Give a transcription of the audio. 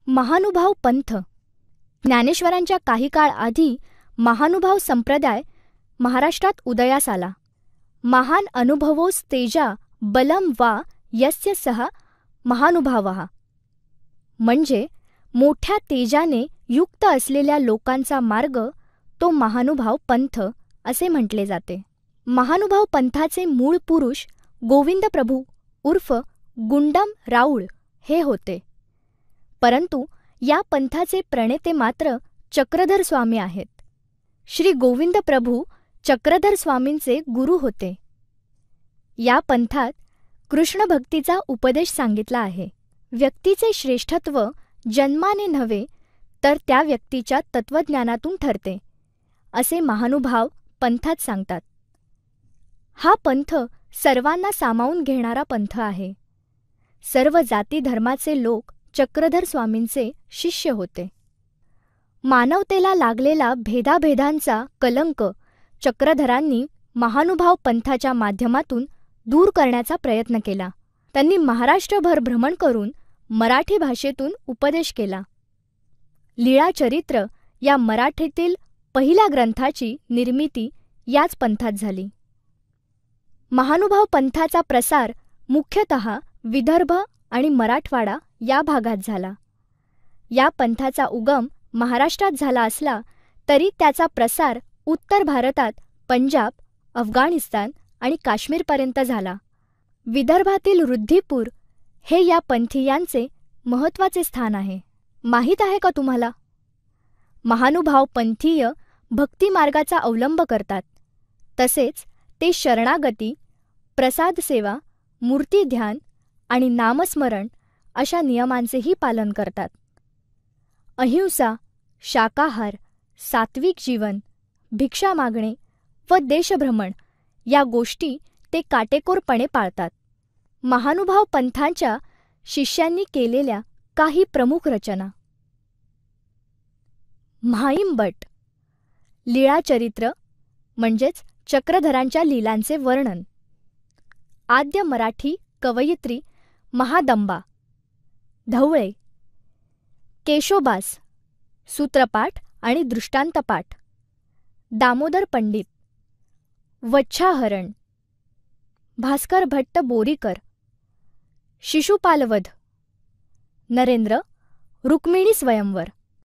महानुभाव पंथ. ज्ञानेश्वरांच्या काही काळ आधी महानुभाव संप्रदाय महाराष्ट्रात उदयास आला. महान अनुभवोस्तेजा बलम वा यस्य सह महानुभावः, म्हणजे मोठ्या तेजाने युक्त असलेल्या लोकांचा मार्ग तो महानुभाव पंथ असे म्हटले जाते. महानुभाव पंथाचे मूळ पुरुष गोविंद प्रभू उर्फ गुंडम राऊळ हे होते, परंतु या पंथाचे प्रणेते मात्र चक्रधर स्वामी आहेत. श्री गोविंद प्रभू चक्रधर स्वामींचे गुरु होते. या पंथात कृष्ण भक्तीचा उपदेश सांगितला आहे. व्यक्तीचे श्रेष्ठत्व जन्माने नव्हे तर त्या व्यक्तीच्या तत्वज्ञानातून ठरते, असे महानुभाव पंथात सांगतात. हा पंथ सर्वांना सामावून घेणारा पंथ आहे. सर्व जाती धर्माचे लोक चक्रधर स्वामींचे शिष्य होते. मानवतेला लागलेला भेदाभेदांचा कलंक चक्रधरांनी महानुभाव पंथाच्या माध्यमातून दूर करण्याचा प्रयत्न केला. त्यांनी महाराष्ट्रभर भ्रमण करून मराठी भाषेतून उपदेश केला. लीळाचरित्र या मराठीतील पहिल्या ग्रंथाची निर्मिती याच पंथात झाली. महानुभाव पंथाचा प्रसार मुख्यतः विदर्भ आणि मराठवाडा या भागात झाला. या पंथाचा उगम महाराष्ट्रात झाला असला तरी त्याचा प्रसार उत्तर भारतात पंजाब, अफगाणिस्तान आणि काश्मीरपर्यंत झाला. विदर्भातील रुद्धिपूर हे या पंथीयांचे महत्त्वाचे स्थान आहे. माहीत आहे का तुम्हाला? महानुभाव पंथीय भक्तिमार्गाचा अवलंब करतात. तसेच ते शरणागती, प्रसाद सेवा, मूर्तिध्यान आणि नामस्मरण अशा नियमांचेही पालन करतात. अहिंसा, शाकाहार, सात्विक जीवन, भिक्षा मागणे व देशभ्रमण या गोष्टी ते काटेकोरपणे पाळतात. महानुभाव पंथांच्या शिष्यांनी केलेल्या काही प्रमुख रचना. म्हाईंभट, लीळाचरित्र म्हणजेच चक्रधरांच्या लीलांचे वर्णन. आद्य मराठी कवयित्री महादंबा. ढवळे. केशोबास, सूत्रपाठ आणि दृष्टांतपाठ. दामोदर पंडित. वच्छाहरण. भास्कर भट्ट बोरीकर. शिशुपालवध. नरेंद्र. रुक्मिणी स्वयंवर.